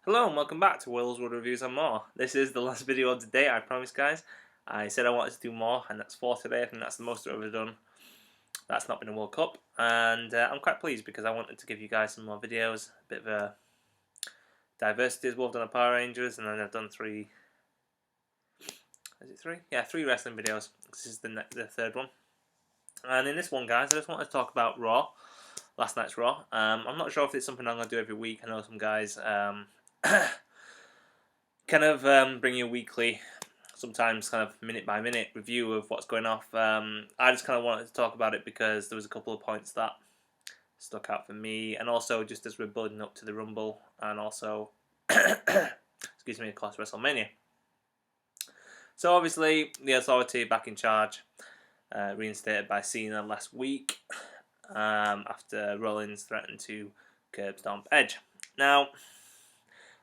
Hello and welcome back to Will's World Reviews and More. This is the last video of the day, I promise guys. I said I wanted to do more and that's 4 today. I think that's the most I've ever done. That's not been a World Cup, and I'm quite pleased because I wanted to give you guys some more videos. A bit of a diversity as well. I've done a Power Rangers and then I've done 3... Is it 3? Yeah, 3 wrestling videos. This is the third one. And in this one guys, I just wanted to talk about Raw. Last night's Raw. I'm not sure if it's something I'm going to do every week. I know some guys bring you a weekly, sometimes kind of minute by minute review of what's going off. I just kind of wanted to talk about it because there was a couple of points that stuck out for me, and also just as we're building up to the Rumble, and also excuse me, of course, WrestleMania. So obviously the Authority back in charge, reinstated by Cena last week, after Rollins threatened to curb stomp Edge. Now,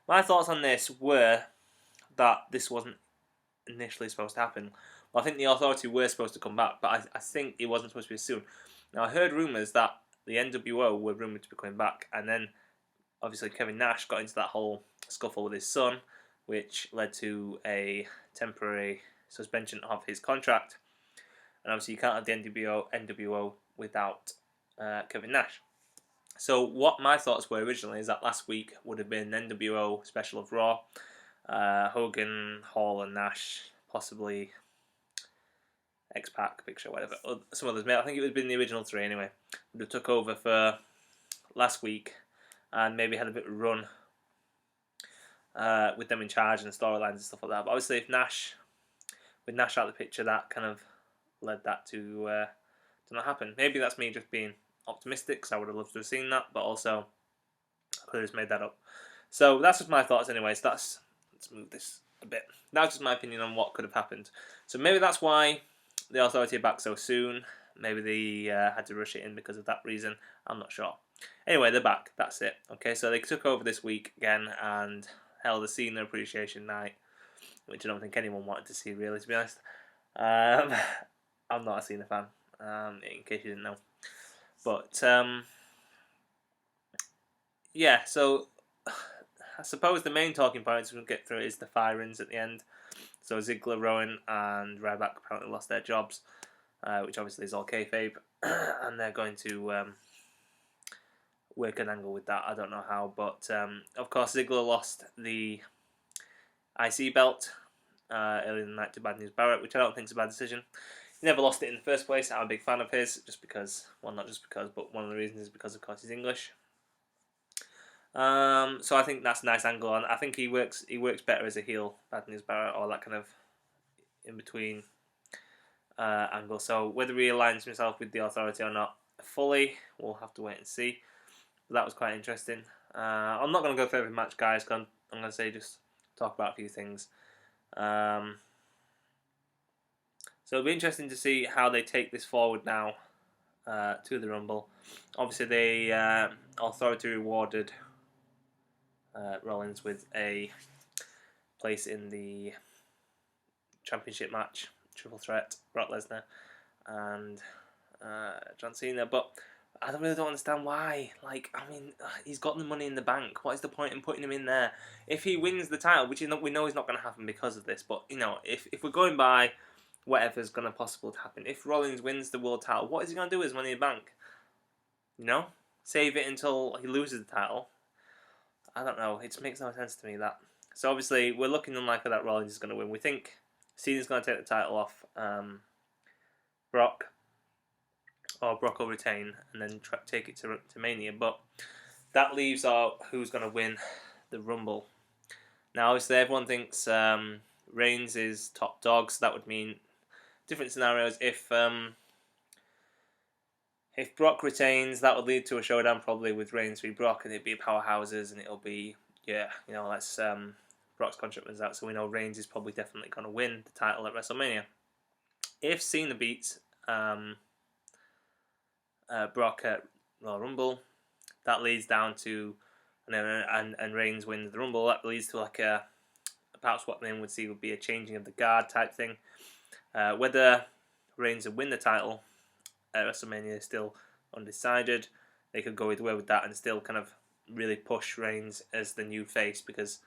my thoughts on this were that this wasn't initially supposed to happen. Well, I think the Authority were supposed to come back, but I think it wasn't supposed to be soon. Now, I heard rumours that the NWO were rumoured to be coming back, and then obviously Kevin Nash got into that whole scuffle with his son, which led to a temporary suspension of his contract. And obviously you can't have the NWO without Kevin Nash. So what my thoughts were originally is that last week would have been an NWO special of Raw. Hogan, Hall and Nash, possibly X-Pac, Big Show, whatever. Some others. I think it would have been the original 3 anyway. Would have took over for last week and maybe had a bit of a run with them in charge and storylines and stuff like that. But obviously with Nash out of the picture, that kind of led that to not happen. Maybe that's me just being optimistic, because I would have loved to have seen that, but also I could have just made that up. So that's just my thoughts anyway. So let's move this a bit. That's just my opinion on what could have happened. So maybe that's why the Authority are back so soon. Maybe they had to rush it in because of that reason. I'm not sure. Anyway, they're back. That's it. Okay, so they took over this week again and held a Cena Appreciation Night, which I don't think anyone wanted to see, really, to be honest. I'm not a Cena fan, in case you didn't know. But, yeah, so I suppose the main talking points we'll get through is the firings at the end. So Ziggler, Rowan and Ryback apparently lost their jobs, which obviously is all kayfabe, and they're going to work an angle with that. I don't know how, but of course Ziggler lost the IC belt earlier in the night to Bad News Barrett, which I don't think is a bad decision. He never lost it in the first place. I'm a big fan of his, just because, well, not just because, but one of the reasons is because, of course, he's English. So I think that's a nice angle, and I think he works better as a heel, Bad News Barrett, or that kind of in between angle. So whether he aligns himself with the Authority or not fully, we'll have to wait and see. But that was quite interesting. I'm not going to go through every match, guys, because I'm going to say just talk about a few things. So it'll be interesting to see how they take this forward now to the Rumble. Obviously, the Authority rewarded Rollins with a place in the championship match, triple threat, Brock Lesnar and John Cena. But I really don't understand why. Like, I mean, he's got the money in the bank. What is the point in putting him in there? If he wins the title, which we know is not going to happen because of this, but, you know, if we're going by whatever's going to possible to happen, if Rollins wins the world title, what is he going to do with his money in the bank? You know? Save it until he loses the title? I don't know. It just makes no sense to me, that. So, obviously, we're looking unlikely that Rollins is going to win. We think Cena's going to take the title off Brock, or Brock will retain and then take it to Mania. But that leaves out who's going to win the Rumble. Now, obviously, everyone thinks Reigns is top dog, so that would mean different scenarios. If Brock retains, that would lead to a showdown probably with Reigns v Brock, and it'd be powerhouses, and it'll be, yeah, you know, let's Brock's contract runs out, so we know Reigns is probably definitely going to win the title at WrestleMania. If Cena beats Brock at Royal Rumble, that leads down to, and Reigns wins the Rumble, that leads to like a, perhaps what men would see would be a changing of the guard type thing. Whether Reigns would win the title at WrestleMania is still undecided. They could go either way with that and still kind of really push Reigns as the new face because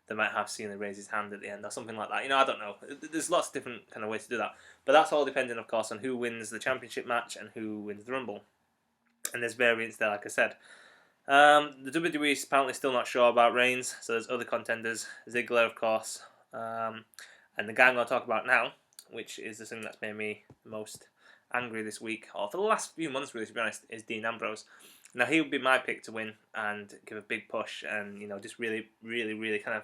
they might have Cena raise his hand at the end or something like that. You know, I don't know. There's lots of different kind of ways to do that. But that's all depending, of course, on who wins the championship match and who wins the Rumble. And there's variants there, like I said. The WWE is apparently still not sure about Reigns, so there's other contenders. Ziggler, of course. And the guy I'm going to talk about now, which is the thing that's made me most angry this week, or for the last few months, really, to be honest, is Dean Ambrose. Now, he would be my pick to win and give a big push and, you know, just really, really, really kind of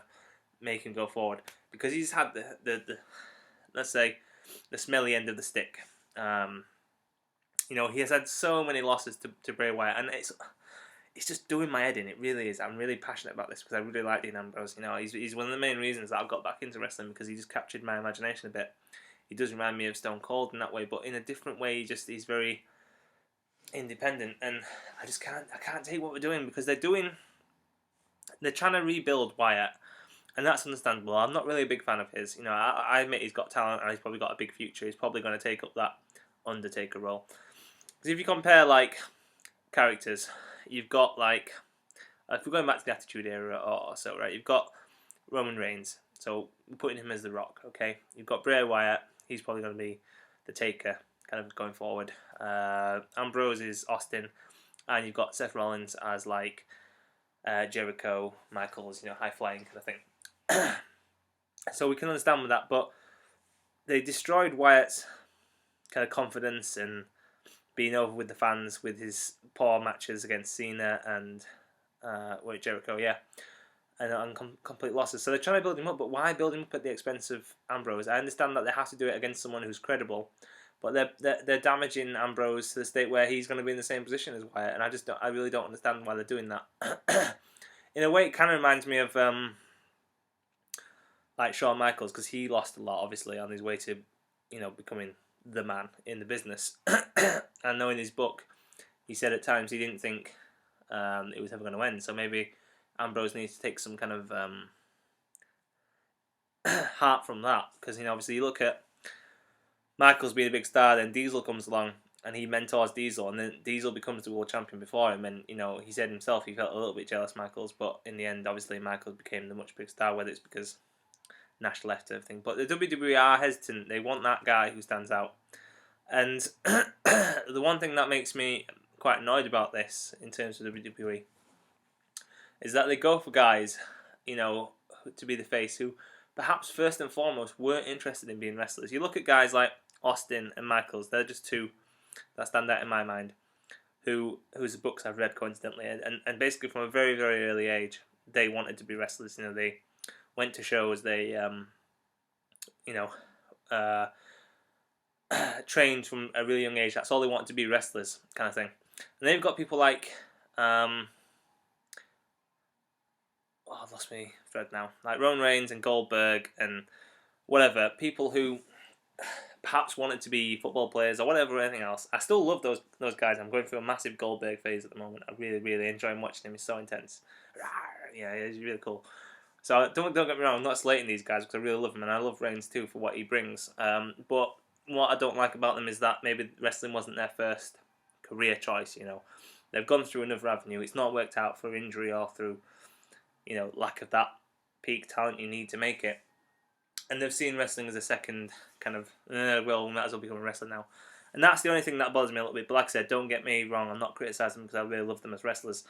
make him go forward. Because he's had the let's say, the smelly end of the stick. You know, he has had so many losses to Bray Wyatt, and it's just doing my head in. It really is. I'm really passionate about this because I really like Dean Ambrose. You know, he's one of the main reasons that I've got back into wrestling because he just captured my imagination a bit. He does remind me of Stone Cold in that way, but in a different way. He's very independent, and I can't take what we're doing because they're trying to rebuild Wyatt, and that's understandable. I'm not really a big fan of his. You know, I admit he's got talent and he's probably got a big future. He's probably going to take up that Undertaker role. Because if you compare like characters, you've got like if we're going back to the Attitude Era or so, right? You've got Roman Reigns, so we're putting him as the Rock. Okay, you've got Bray Wyatt. He's probably going to be the Taker, kind of going forward. Ambrose is Austin, and you've got Seth Rollins as like Jericho, Michaels, you know, high flying kind of thing. So we can understand with that, but they destroyed Wyatt's kind of confidence and being over with the fans with his poor matches against Cena and Jericho, yeah, and complete losses. So they're trying to build him up, but why build him up at the expense of Ambrose? I understand that they have to do it against someone who's credible, but they're damaging Ambrose to the state where he's going to be in the same position as Wyatt, and I really don't understand why they're doing that. In a way, it kind of reminds me of like Shawn Michaels, because he lost a lot, obviously, on his way to, you know, becoming the man in the business. I know in his book, he said at times he didn't think it was ever going to end. So maybe Ambrose needs to take some kind of heart from that, because, you know, obviously you look at Michaels being a big star, then Diesel comes along and he mentors Diesel, and then Diesel becomes the world champion before him, and, you know, he said himself he felt a little bit jealous, Michaels, but in the end, obviously, Michaels became the much bigger star, whether it's because Nash left everything. But the WWE are hesitant. They want that guy who stands out. And the one thing that makes me quite annoyed about this in terms of WWE is that they go for guys, you know, to be the face who perhaps first and foremost weren't interested in being wrestlers. You look at guys like Austin and Michaels, they're just two that stand out in my mind, whose books I've read coincidentally, and basically from a very, very early age, they wanted to be wrestlers. You know, they went to shows, they, trained from a really young age. That's all they wanted to be, wrestlers, kind of thing. And then you've got people like, I've lost my thread now, like Roman Reigns and Goldberg and whatever, people who perhaps wanted to be football players or whatever, or anything else. I still love those guys. I'm going through a massive Goldberg phase at the moment. I really, really enjoy watching him. He's so intense. Yeah, he's really cool. So don't get me wrong, I'm not slating these guys because I really love him, and I love Reigns too for what he brings. But what I don't like about them is that maybe wrestling wasn't their first career choice. You know, they've gone through another avenue. It's not worked out through injury or through, you know, lack of that peak talent you need to make it. And they've seen wrestling as a second kind of, well, we might as well become a wrestler now. And that's the only thing that bothers me a little bit. But like I said, don't get me wrong, I'm not criticising them because I really love them as wrestlers.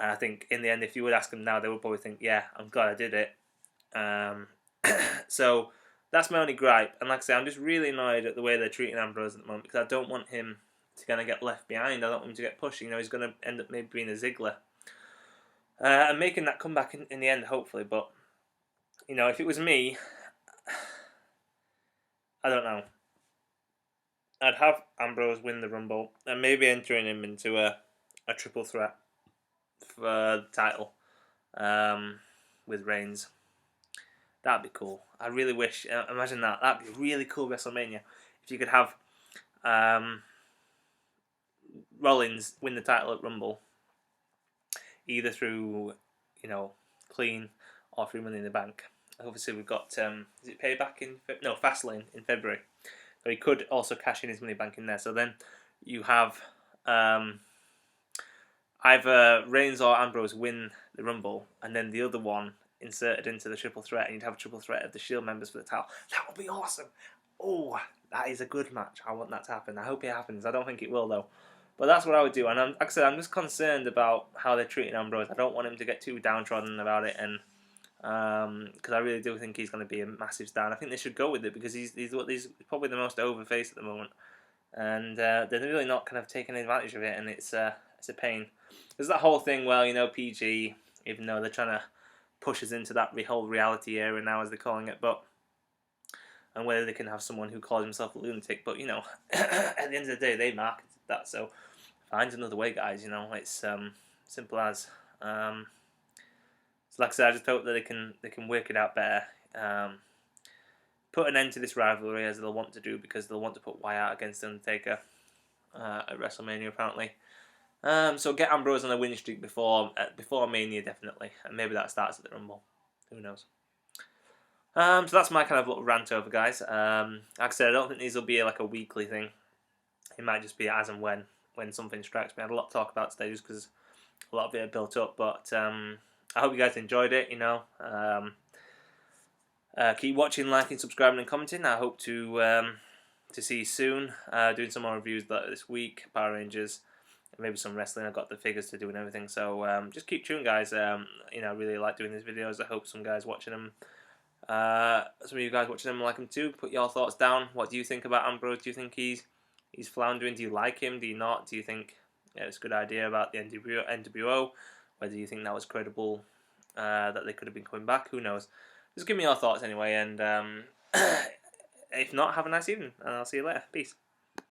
And I think in the end, if you would ask them now, they would probably think, yeah, I'm glad I did it. So that's my only gripe. And like I say, I'm just really annoyed at the way they're treating Ambrose at the moment, because I don't want him to kind of get left behind. I don't want him to get pushed. You know, he's going to end up maybe being a Ziggler. And making that comeback in the end, hopefully. But, you know, if it was me, I don't know. I'd have Ambrose win the Rumble and maybe entering him into a triple threat for the title with Reigns. That'd be cool. I really wish. Imagine that. That'd be a really cool WrestleMania if you could have Rollins win the title at Rumble, either through, you know, clean or through Money in the Bank. Obviously, we've got is it Payback Fastlane in February. So he could also cash in his Money Bank in there. So then you have, I either Reigns or Ambrose win the Rumble, and then the other one inserted into the triple threat, and you'd have a triple threat of the Shield members for the title. That would be awesome. Oh, that is a good match. I want that to happen. I hope it happens. I don't think it will though. But that's what I would do. And like I said, I'm just concerned about how they're treating Ambrose. I don't want him to get too downtrodden about it, and because I really do think he's going to be a massive star. And I think they should go with it because he's probably the most over face at the moment, and they're really not kind of taking advantage of it, and it's a pain. There's that whole thing, well, you know, PG, even though they're trying to push us into that whole reality era now, as they're calling it, but and whether they can have someone who calls himself a lunatic, but you know, at the end of the day, they marketed that, so find another way, guys. You know, it's simple as. So like I said, I just hope that they can work it out better. Put an end to this rivalry as they'll want to do, because they'll want to put Wyatt against Undertaker at WrestleMania apparently. So get Ambrose on a winning streak before Mania definitely, and maybe that starts at the Rumble. Who knows? So that's my kind of little rant over, guys. Like I said, I don't think these will be like a weekly thing. It might just be as and when something strikes me. I had a lot to talk about today just because a lot of it had built up, but I hope you guys enjoyed it. You know, keep watching, liking, subscribing, and commenting. I hope to see you soon. Doing some more reviews this week, Power Rangers, maybe some wrestling. I've got the figures to do and everything. So just keep tuning, guys. You know, I really like doing these videos. I hope some guys watching them. Some of you guys watching them like them too. Put your thoughts down. What do you think about Ambrose? Do you think he's floundering? Do you like him? Do you not? Do you think it's a good idea about the NWO? Whether you think that was credible, that they could have been coming back? Who knows? Just give me your thoughts anyway, and if not, have a nice evening, and I'll see you later. Peace.